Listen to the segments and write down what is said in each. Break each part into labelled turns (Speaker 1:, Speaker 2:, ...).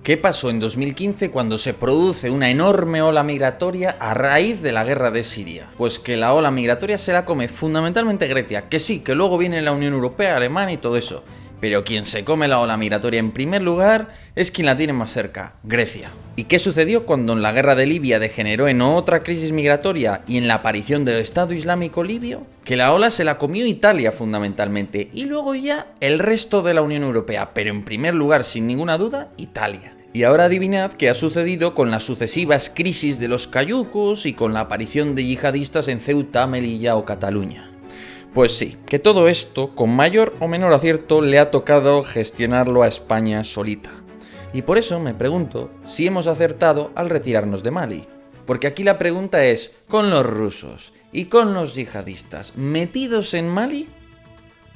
Speaker 1: ¿Qué pasó en 2015 cuando se produce una enorme ola migratoria a raíz de la guerra de Siria? Pues que la ola migratoria se la come fundamentalmente Grecia, que sí, que luego viene la Unión Europea, Alemania y todo eso. Pero quien se come la ola migratoria en primer lugar es quien la tiene más cerca, Grecia. ¿Y qué sucedió cuando en la guerra de Libia degeneró en otra crisis migratoria y en la aparición del Estado Islámico libio? Que la ola se la comió Italia fundamentalmente y luego ya el resto de la Unión Europea, pero en primer lugar, sin ninguna duda, Italia. Y ahora adivinad qué ha sucedido con las sucesivas crisis de los cayucos y con la aparición de yihadistas en Ceuta, Melilla o Cataluña. Pues sí, que todo esto, con mayor o menor acierto, le ha tocado gestionarlo a España solita. Y por eso me pregunto si hemos acertado al retirarnos de Mali. Porque aquí la pregunta es, ¿con los rusos y con los yihadistas metidos en Mali?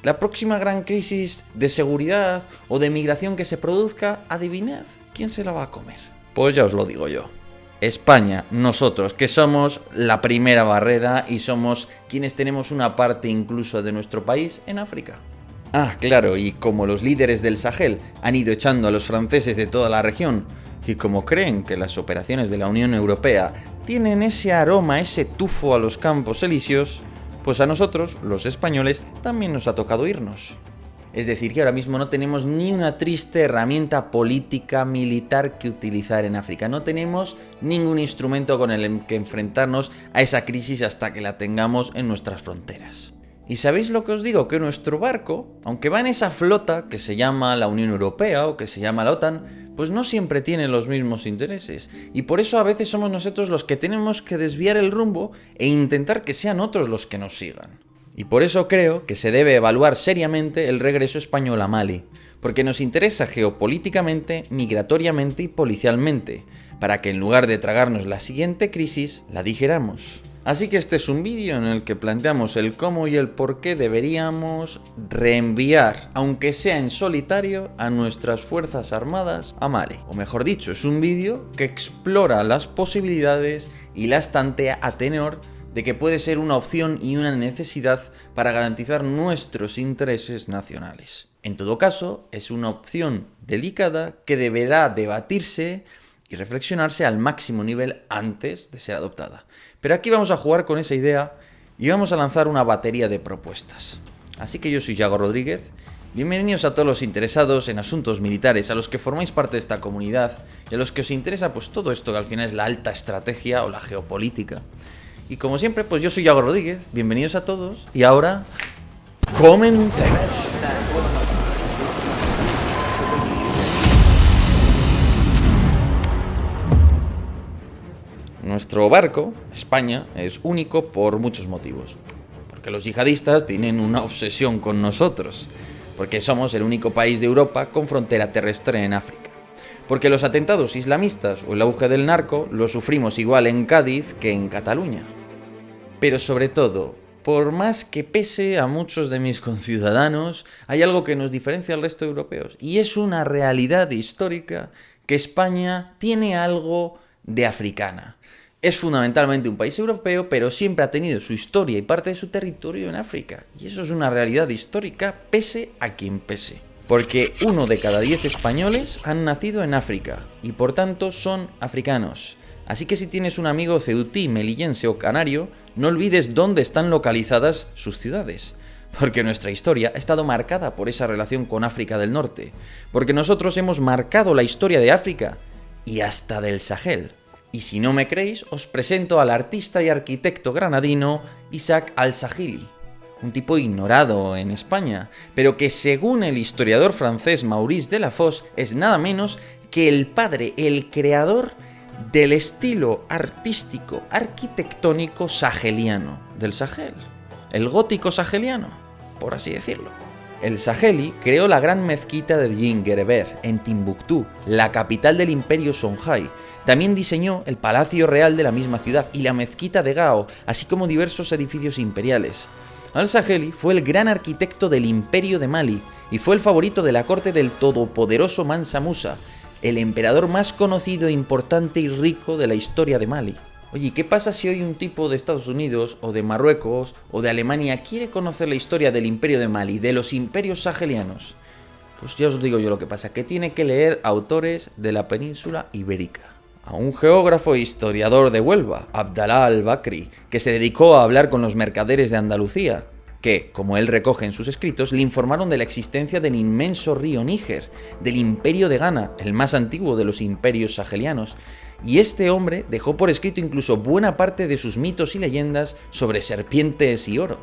Speaker 1: La próxima gran crisis de seguridad o de migración que se produzca, adivinad, ¿quién se la va a comer? Pues ya os lo digo yo. España, nosotros, que somos la primera barrera y somos quienes tenemos una parte incluso de nuestro país en África. Ah, claro, y como los líderes del Sahel han ido echando a los franceses de toda la región, y como creen que las operaciones de la Unión Europea tienen ese aroma, ese tufo a los campos elíseos, pues a nosotros, los españoles, también nos ha tocado irnos. Es decir, que ahora mismo no tenemos ni una triste herramienta política militar que utilizar en África. No tenemos ningún instrumento con el que enfrentarnos a esa crisis hasta que la tengamos en nuestras fronteras. ¿Y sabéis lo que os digo? Que nuestro barco, aunque va en esa flota que se llama la Unión Europea o que se llama la OTAN, pues no siempre tiene los mismos intereses. Y por eso a veces somos nosotros los que tenemos que desviar el rumbo e intentar que sean otros los que nos sigan. Y por eso creo que se debe evaluar seriamente el regreso español a Mali, porque nos interesa geopolíticamente, migratoriamente y policialmente, para que en lugar de tragarnos la siguiente crisis, la digeramos. Así que este es un vídeo en el que planteamos el cómo y el por qué deberíamos reenviar, aunque sea en solitario, a nuestras fuerzas armadas a Mali. O mejor dicho, es un vídeo que explora las posibilidades y las tantea a tenor de que puede ser una opción y una necesidad para garantizar nuestros intereses nacionales. En todo caso, es una opción delicada que deberá debatirse y reflexionarse al máximo nivel antes de ser adoptada. Pero aquí vamos a jugar con esa idea y vamos a lanzar una batería de propuestas. Así que yo soy Yago Rodríguez. Bienvenidos a todos los interesados en asuntos militares, a los que formáis parte de esta comunidad y a los que os interesa pues todo esto que al final es la alta estrategia o la geopolítica. Y como siempre, pues yo soy Yago Rodríguez, bienvenidos a todos, y ahora, comencemos. Nuestro barco, España, es único por muchos motivos. Porque los yihadistas tienen una obsesión con nosotros. Porque somos el único país de Europa con frontera terrestre en África. Porque los atentados islamistas o el auge del narco lo sufrimos igual en Cádiz que en Cataluña. Pero sobre todo, por más que pese a muchos de mis conciudadanos, hay algo que nos diferencia al resto de europeos. Y es una realidad histórica que España tiene algo de africana. Es fundamentalmente un país europeo, pero siempre ha tenido su historia y parte de su territorio en África. Y eso es una realidad histórica, pese a quien pese. Porque 1 de cada 10 españoles han nacido en África, y por tanto son africanos. Así que si tienes un amigo ceutí, melillense o canario, no olvides dónde están localizadas sus ciudades. Porque nuestra historia ha estado marcada por esa relación con África del Norte. Porque nosotros hemos marcado la historia de África y hasta del Sahel. Y si no me creéis, os presento al artista y arquitecto granadino Isaac al-Sahili. Un tipo ignorado en España, pero que según el historiador francés Maurice Delafosse es nada menos que el padre, el creador del estilo artístico arquitectónico saheliano del Sahel, el gótico saheliano, por así decirlo. El Saheli creó la gran mezquita de Djinguereber en Timbuktu, la capital del imperio Songhai. También diseñó el Palacio Real de la misma ciudad y la mezquita de Gao, así como diversos edificios imperiales. Al-Saheli fue el gran arquitecto del imperio de Mali y fue el favorito de la corte del todopoderoso Mansa Musa, el emperador más conocido, importante y rico de la historia de Mali. Oye, ¿qué pasa si hoy un tipo de Estados Unidos, o de Marruecos, o de Alemania quiere conocer la historia del imperio de Mali, de los imperios sahelianos? Pues ya os digo yo lo que pasa, que tiene que leer autores de la península ibérica. A un geógrafo e historiador de Huelva, Abdalá al-Bakri, que se dedicó a hablar con los mercaderes de Andalucía, que, como él recoge en sus escritos, le informaron de la existencia del inmenso río Níger, del imperio de Ghana, el más antiguo de los imperios sahelianos, y este hombre dejó por escrito incluso buena parte de sus mitos y leyendas sobre serpientes y oro.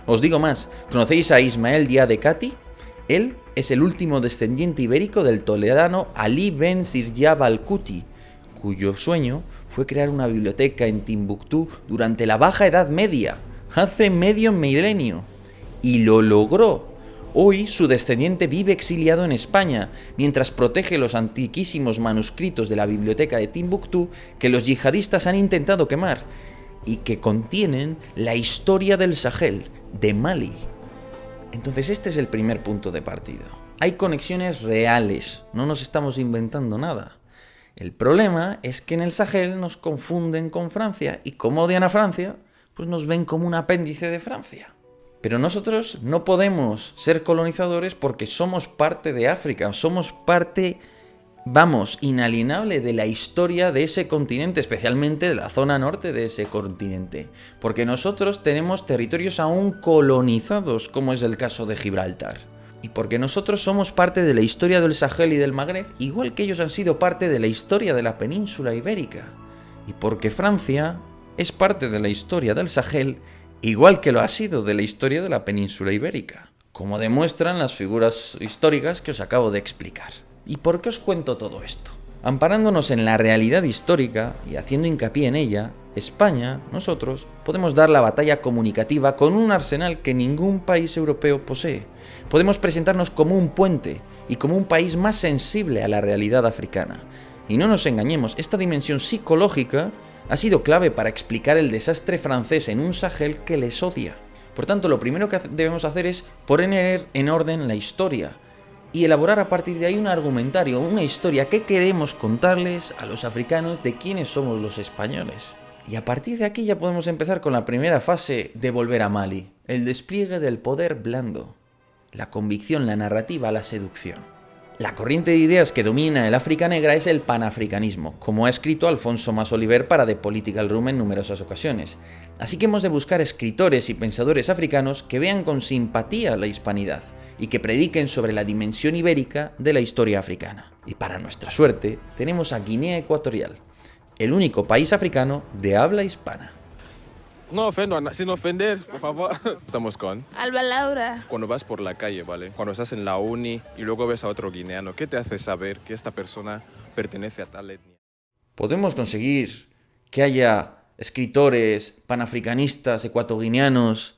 Speaker 1: Os digo más, ¿conocéis a Ismael Díaz de Cati? Él es el último descendiente ibérico del toledano Ali Ben Ziryab al-Kuti, cuyo sueño fue crear una biblioteca en Timbuktu durante la Baja Edad Media, hace medio milenio, y lo logró. Hoy su descendiente vive exiliado en España, mientras protege los antiquísimos manuscritos de la biblioteca de Timbuktu que los yihadistas han intentado quemar, y que contienen la historia del Sahel, de Mali. Entonces este es el primer punto de partida. Hay conexiones reales, no nos estamos inventando nada. El problema es que en el Sahel nos confunden con Francia, y como odian a Francia, pues nos ven como un apéndice de Francia. Pero nosotros no podemos ser colonizadores porque somos parte de África, somos parte, inalienable de la historia de ese continente, especialmente de la zona norte de ese continente. Porque nosotros tenemos territorios aún colonizados, como es el caso de Gibraltar. Y porque nosotros somos parte de la historia del Sahel y del Magreb, igual que ellos han sido parte de la historia de la península ibérica. Y porque Francia es parte de la historia del Sahel, igual que lo ha sido de la historia de la península ibérica, como demuestran las figuras históricas que os acabo de explicar. ¿Y por qué os cuento todo esto? Amparándonos en la realidad histórica y haciendo hincapié en ella, España, nosotros, podemos dar la batalla comunicativa con un arsenal que ningún país europeo posee. Podemos presentarnos como un puente y como un país más sensible a la realidad africana. Y no nos engañemos, esta dimensión psicológica ha sido clave para explicar el desastre francés en un Sahel que les odia. Por tanto, lo primero que debemos hacer es poner en orden la historia y elaborar a partir de ahí un argumentario, una historia que queremos contarles a los africanos de quiénes somos los españoles. Y a partir de aquí ya podemos empezar con la primera fase de volver a Mali, el despliegue del poder blando, la convicción, la narrativa, la seducción. La corriente de ideas que domina el África negra es el panafricanismo, como ha escrito Alfonso Mas Oliver para The Political Room en numerosas ocasiones. Así que hemos de buscar escritores y pensadores africanos que vean con simpatía la hispanidad y que prediquen sobre la dimensión ibérica de la historia africana. Y para nuestra suerte, tenemos a Guinea Ecuatorial, el único país africano de habla hispana.
Speaker 2: No ofendo, sin ofender, por favor. Estamos con
Speaker 3: Alba Laura.
Speaker 2: Cuando vas por la calle, ¿vale? Cuando estás en la uni y luego ves a otro guineano, ¿qué te hace saber que esta persona pertenece a tal etnia?
Speaker 1: Podemos conseguir que haya escritores panafricanistas, ecuatoguineanos,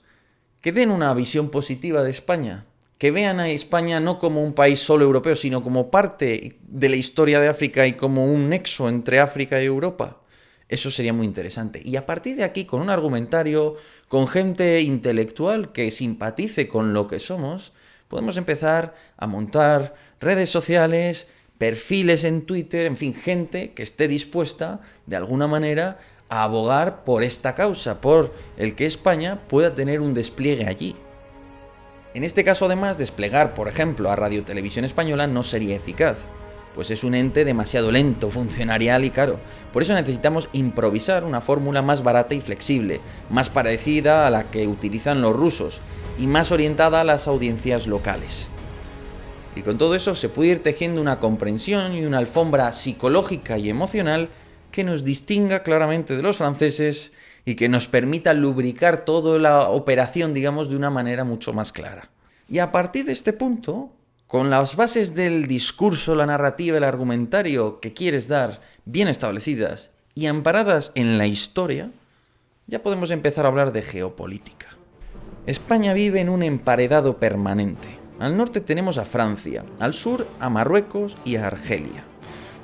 Speaker 1: que den una visión positiva de España, que vean a España no como un país solo europeo, sino como parte de la historia de África y como un nexo entre África y Europa. Eso sería muy interesante. Y a partir de aquí, con un argumentario, con gente intelectual que simpatice con lo que somos, podemos empezar a montar redes sociales, perfiles en Twitter, en fin, gente que esté dispuesta, de alguna manera, a abogar por esta causa, por el que España pueda tener un despliegue allí. En este caso, además, desplegar, por ejemplo, a Radio Televisión Española no sería eficaz, pues es un ente demasiado lento, funcionarial y caro. Por eso necesitamos improvisar una fórmula más barata y flexible, más parecida a la que utilizan los rusos y más orientada a las audiencias locales. Y con todo eso se puede ir tejiendo una comprensión y una alfombra psicológica y emocional que nos distinga claramente de los franceses y que nos permita lubricar toda la operación, digamos, de una manera mucho más clara. Y a partir de este punto, con las bases del discurso, la narrativa, el argumentario que quieres dar bien establecidas y amparadas en la historia, ya podemos empezar a hablar de geopolítica. España vive en un emparedado permanente. Al norte tenemos a Francia, al sur a Marruecos y a Argelia.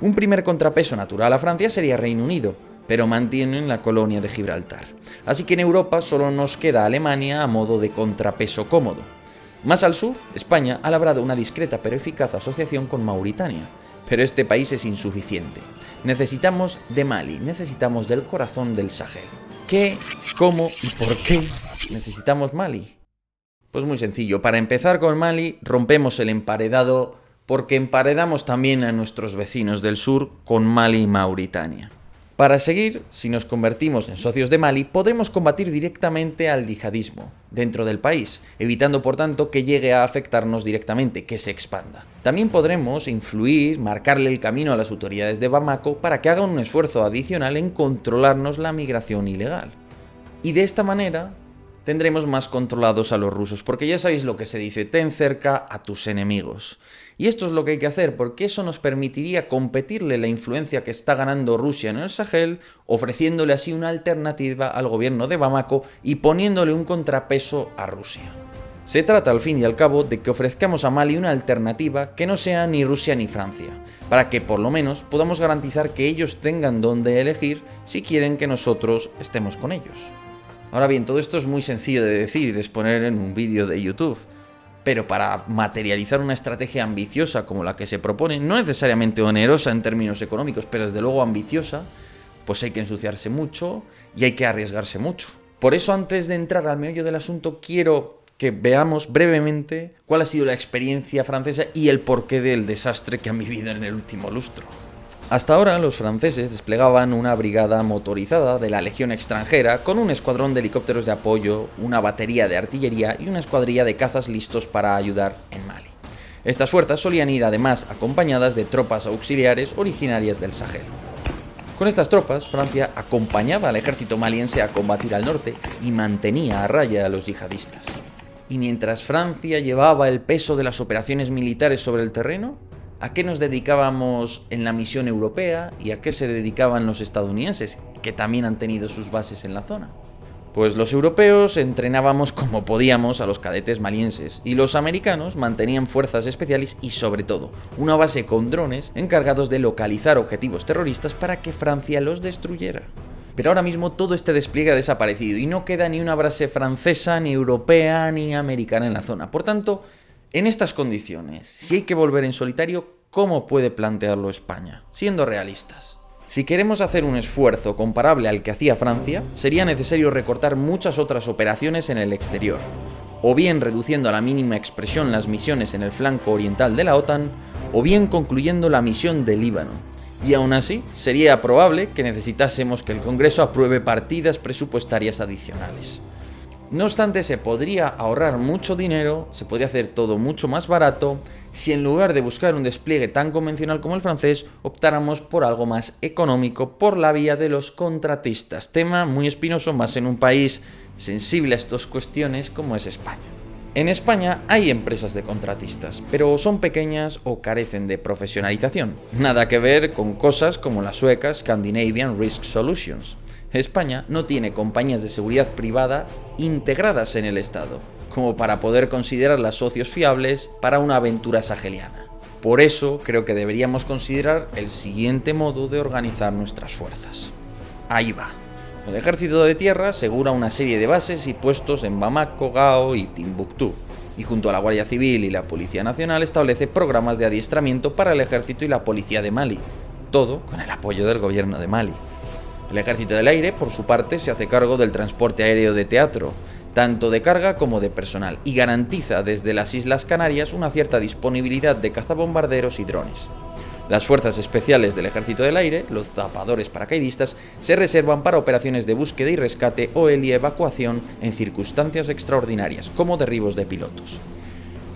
Speaker 1: Un primer contrapeso natural a Francia sería Reino Unido, pero mantienen la colonia de Gibraltar. Así que en Europa solo nos queda Alemania a modo de contrapeso cómodo. Más al sur, España ha labrado una discreta pero eficaz asociación con Mauritania, pero este país es insuficiente. Necesitamos de Mali, necesitamos del corazón del Sahel. ¿Qué, cómo y por qué necesitamos Mali? Pues muy sencillo, para empezar con Mali rompemos el emparedado porque emparedamos también a nuestros vecinos del sur con Mali y Mauritania. Para seguir, si nos convertimos en socios de Mali, podremos combatir directamente al yihadismo dentro del país, evitando por tanto que llegue a afectarnos directamente, que se expanda. También podremos influir, marcarle el camino a las autoridades de Bamako para que hagan un esfuerzo adicional en controlarnos la migración ilegal. Y de esta manera tendremos más controlados a los rusos, porque ya sabéis lo que se dice, ten cerca a tus enemigos. Y esto es lo que hay que hacer, porque eso nos permitiría competirle la influencia que está ganando Rusia en el Sahel, ofreciéndole así una alternativa al gobierno de Bamako y poniéndole un contrapeso a Rusia. Se trata al fin y al cabo de que ofrezcamos a Mali una alternativa que no sea ni Rusia ni Francia, para que por lo menos podamos garantizar que ellos tengan dónde elegir si quieren que nosotros estemos con ellos. Ahora bien, todo esto es muy sencillo de decir y de exponer en un vídeo de YouTube, pero para materializar una estrategia ambiciosa como la que se propone, no necesariamente onerosa en términos económicos, pero desde luego ambiciosa, pues hay que ensuciarse mucho y hay que arriesgarse mucho. Por eso, antes de entrar al meollo del asunto, quiero que veamos brevemente cuál ha sido la experiencia francesa y el porqué del desastre que han vivido en el último lustro. Hasta ahora los franceses desplegaban una brigada motorizada de la Legión extranjera con un escuadrón de helicópteros de apoyo, una batería de artillería y una escuadrilla de cazas listos para ayudar en Mali. Estas fuerzas solían ir además acompañadas de tropas auxiliares originarias del Sahel. Con estas tropas, Francia acompañaba al ejército maliense a combatir al norte y mantenía a raya a los yihadistas. Y mientras Francia llevaba el peso de las operaciones militares sobre el terreno, ¿a qué nos dedicábamos en la misión europea y a qué se dedicaban los estadounidenses, que también han tenido sus bases en la zona? Pues los europeos entrenábamos como podíamos a los cadetes malienses y los americanos mantenían fuerzas especiales y sobre todo una base con drones encargados de localizar objetivos terroristas para que Francia los destruyera. Pero ahora mismo todo este despliegue ha desaparecido y no queda ni una base francesa, ni europea, ni americana en la zona. Por tanto, en estas condiciones, si hay que volver en solitario, ¿cómo puede plantearlo España? Siendo realistas. Si queremos hacer un esfuerzo comparable al que hacía Francia, sería necesario recortar muchas otras operaciones en el exterior, o bien reduciendo a la mínima expresión las misiones en el flanco oriental de la OTAN, o bien concluyendo la misión de Líbano. Y aún así, sería probable que necesitásemos que el Congreso apruebe partidas presupuestarias adicionales. No obstante, se podría ahorrar mucho dinero, se podría hacer todo mucho más barato, si en lugar de buscar un despliegue tan convencional como el francés, optáramos por algo más económico por la vía de los contratistas, tema muy espinoso más en un país sensible a estas cuestiones como es España. En España hay empresas de contratistas, pero son pequeñas o carecen de profesionalización, nada que ver con cosas como la sueca Scandinavian Risk Solutions. España no tiene compañías de seguridad privadas integradas en el Estado, como para poder considerarlas socios fiables para una aventura saheliana. Por eso creo que deberíamos considerar el siguiente modo de organizar nuestras fuerzas. Ahí va. El ejército de tierra asegura una serie de bases y puestos en Bamako, Gao y Timbuktu, y junto a la Guardia Civil y la Policía Nacional establece programas de adiestramiento para el ejército y la policía de Mali, todo con el apoyo del gobierno de Mali. El Ejército del Aire, por su parte, se hace cargo del transporte aéreo de teatro, tanto de carga como de personal, y garantiza desde las Islas Canarias una cierta disponibilidad de cazabombarderos y drones. Las fuerzas especiales del Ejército del Aire, los zapadores paracaidistas, se reservan para operaciones de búsqueda y rescate o evacuación en circunstancias extraordinarias, como derribos de pilotos.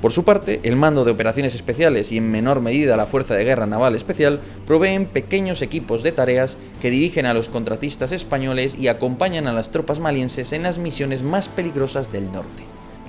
Speaker 1: Por su parte, el Mando de Operaciones Especiales y en menor medida la Fuerza de Guerra Naval Especial proveen pequeños equipos de tareas que dirigen a los contratistas españoles y acompañan a las tropas malienses en las misiones más peligrosas del norte.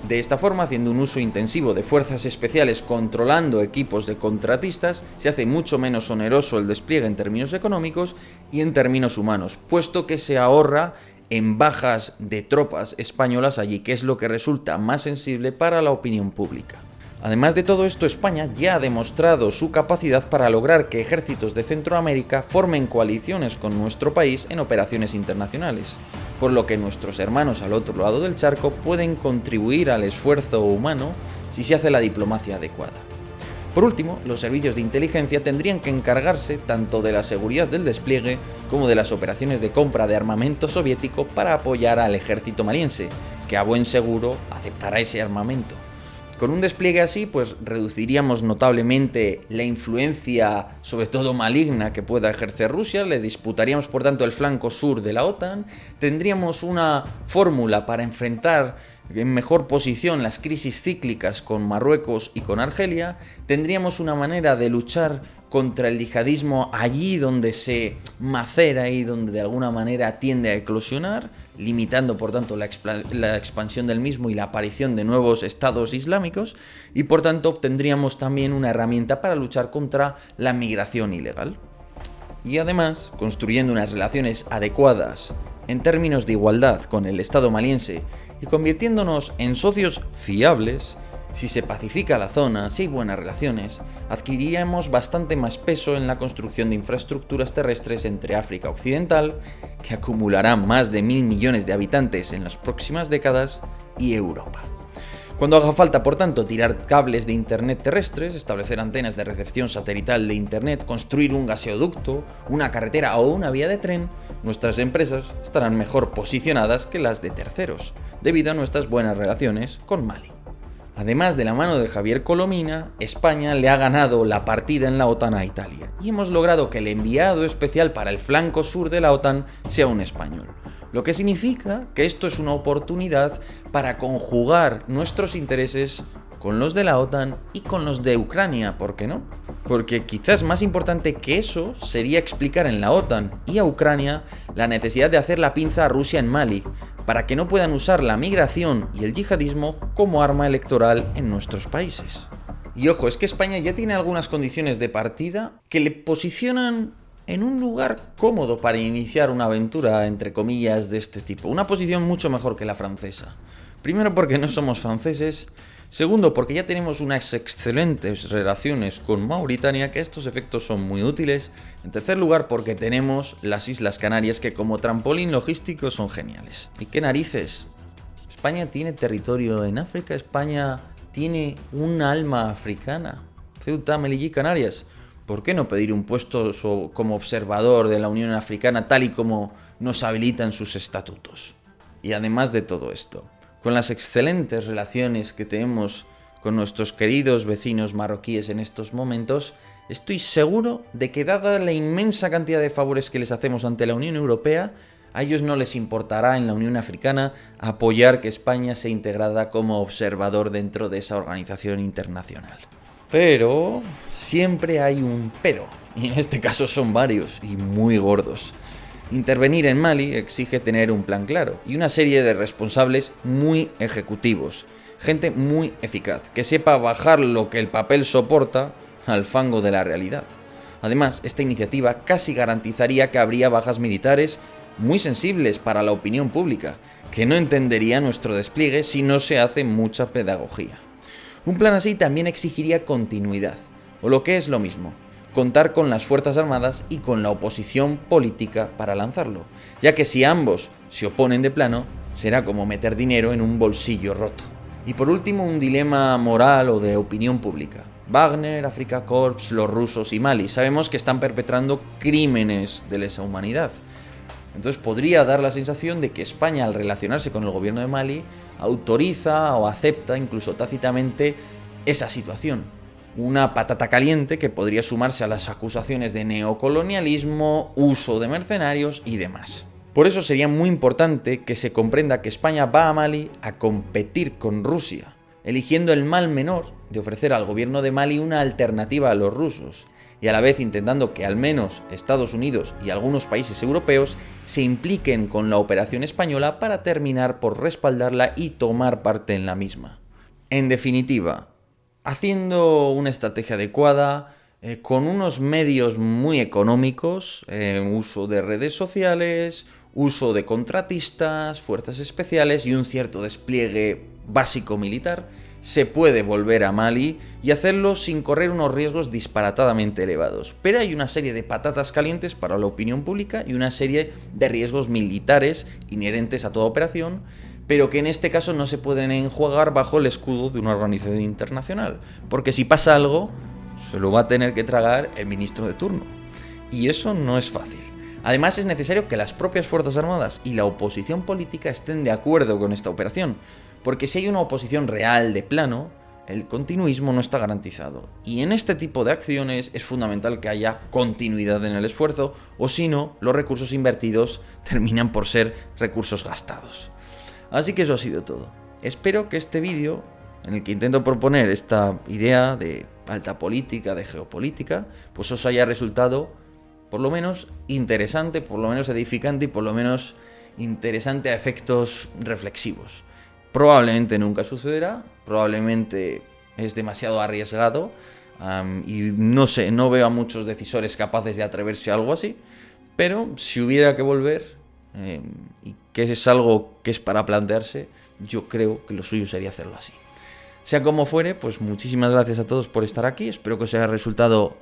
Speaker 1: De esta forma, haciendo un uso intensivo de fuerzas especiales controlando equipos de contratistas, se hace mucho menos oneroso el despliegue en términos económicos y en términos humanos, puesto que se ahorra en bajas de tropas españolas allí, que es lo que resulta más sensible para la opinión pública. Además de todo esto, España ya ha demostrado su capacidad para lograr que ejércitos de Centroamérica formen coaliciones con nuestro país en operaciones internacionales, por lo que nuestros hermanos al otro lado del charco pueden contribuir al esfuerzo humano si se hace la diplomacia adecuada. Por último, los servicios de inteligencia tendrían que encargarse tanto de la seguridad del despliegue como de las operaciones de compra de armamento soviético para apoyar al ejército maliense, que a buen seguro aceptará ese armamento. Con un despliegue así, pues reduciríamos notablemente la influencia, sobre todo maligna, que pueda ejercer Rusia, le disputaríamos por tanto el flanco sur de la OTAN, tendríamos una fórmula para enfrentar en mejor posición las crisis cíclicas con Marruecos y con Argelia, tendríamos una manera de luchar contra el yihadismo allí donde se macera y donde de alguna manera tiende a eclosionar, limitando por tanto la expansión del mismo y la aparición de nuevos estados islámicos, y por tanto obtendríamos también una herramienta para luchar contra la migración ilegal. Y además, construyendo unas relaciones adecuadas en términos de igualdad con el Estado maliense y convirtiéndonos en socios fiables, si se pacifica la zona, si hay buenas relaciones, adquiriríamos bastante más peso en la construcción de infraestructuras terrestres entre África Occidental, que acumulará más de 1.000 millones de habitantes en las próximas décadas, y Europa. Cuando haga falta, por tanto, tirar cables de internet terrestres, establecer antenas de recepción satelital de internet, construir un gaseoducto, una carretera o una vía de tren, nuestras empresas estarán mejor posicionadas que las de terceros, debido a nuestras buenas relaciones con Mali. Además, de la mano de Javier Colomina, España le ha ganado la partida en la OTAN a Italia, y hemos logrado que el enviado especial para el flanco sur de la OTAN sea un español. Lo que significa que esto es una oportunidad para conjugar nuestros intereses con los de la OTAN y con los de Ucrania, ¿por qué no? Porque quizás más importante que eso sería explicar en la OTAN y a Ucrania la necesidad de hacer la pinza a Rusia en Mali, para que no puedan usar la migración y el yihadismo como arma electoral en nuestros países. Y ojo, es que España ya tiene algunas condiciones de partida que le posicionan en un lugar cómodo para iniciar una aventura, entre comillas, de este tipo. Una posición mucho mejor que la francesa. Primero porque no somos franceses. Segundo, porque ya tenemos unas excelentes relaciones con Mauritania, que a estos efectos son muy útiles. En tercer lugar, porque tenemos las Islas Canarias, que como trampolín logístico son geniales. ¿Y qué narices? España tiene territorio en África, España tiene un alma africana. Ceuta, Melilla y Canarias. ¿Por qué no pedir un puesto como observador de la Unión Africana tal y como nos habilitan sus estatutos? Y además de todo esto, con las excelentes relaciones que tenemos con nuestros queridos vecinos marroquíes en estos momentos, estoy seguro de que, dada la inmensa cantidad de favores que les hacemos ante la Unión Europea, a ellos no les importará en la Unión Africana apoyar que España sea integrada como observador dentro de esa organización internacional. Pero siempre hay un pero, y en este caso son varios y muy gordos. Intervenir en Mali exige tener un plan claro y una serie de responsables muy ejecutivos, gente muy eficaz, que sepa bajar lo que el papel soporta al fango de la realidad. Además, esta iniciativa casi garantizaría que habría bajas militares muy sensibles para la opinión pública, que no entendería nuestro despliegue si no se hace mucha pedagogía. Un plan así también exigiría continuidad, o lo que es lo mismo, contar con las Fuerzas Armadas y con la oposición política para lanzarlo, ya que si ambos se oponen de plano, será como meter dinero en un bolsillo roto. Y por último, un dilema moral o de opinión pública. Wagner, Afrika Korps, los rusos y Mali sabemos que están perpetrando crímenes de lesa humanidad. Entonces podría dar la sensación de que España, al relacionarse con el gobierno de Mali, autoriza o acepta incluso tácitamente esa situación. Una patata caliente que podría sumarse a las acusaciones de neocolonialismo, uso de mercenarios y demás. Por eso sería muy importante que se comprenda que España va a Mali a competir con Rusia, eligiendo el mal menor de ofrecer al gobierno de Mali una alternativa a los rusos, y a la vez intentando que al menos Estados Unidos y algunos países europeos se impliquen con la operación española para terminar por respaldarla y tomar parte en la misma. En definitiva, haciendo una estrategia adecuada, con unos medios muy económicos, uso de redes sociales, uso de contratistas, fuerzas especiales y un cierto despliegue básico militar, se puede volver a Mali y hacerlo sin correr unos riesgos disparatadamente elevados. Pero hay una serie de patatas calientes para la opinión pública y una serie de riesgos militares inherentes a toda operación, pero que en este caso no se pueden enjuagar bajo el escudo de una organización internacional, porque si pasa algo, se lo va a tener que tragar el ministro de turno. Y eso no es fácil. Además, es necesario que las propias Fuerzas Armadas y la oposición política estén de acuerdo con esta operación, porque si hay una oposición real de plano, el continuismo no está garantizado. Y en este tipo de acciones es fundamental que haya continuidad en el esfuerzo, o si no, los recursos invertidos terminan por ser recursos gastados. Así que eso ha sido todo. Espero que este vídeo, en el que intento proponer esta idea de alta política, de geopolítica, pues os haya resultado por lo menos interesante, por lo menos edificante y por lo menos interesante a efectos reflexivos. Probablemente nunca sucederá, probablemente es demasiado arriesgado y no sé, no veo a muchos decisores capaces de atreverse a algo así, pero si hubiera que volver, y que es algo que es para plantearse, yo creo que lo suyo sería hacerlo así. Sea como fuere, pues muchísimas gracias a todos por estar aquí, espero que os haya resultado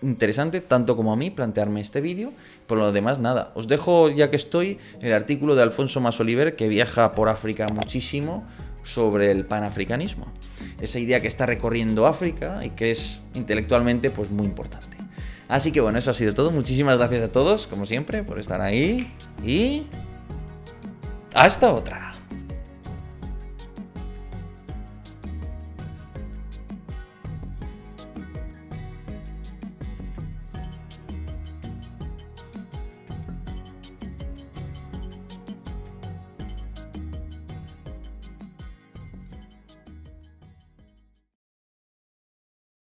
Speaker 1: interesante, tanto como a mí, plantearme este vídeo. Por lo demás, nada, os dejo, ya que estoy, el artículo de Alfonso Masoliver, que viaja por África muchísimo, sobre el panafricanismo, esa idea que está recorriendo África y que es intelectualmente pues muy importante. Así que bueno, eso ha sido todo, muchísimas gracias a todos, como siempre, por estar ahí y hasta otra.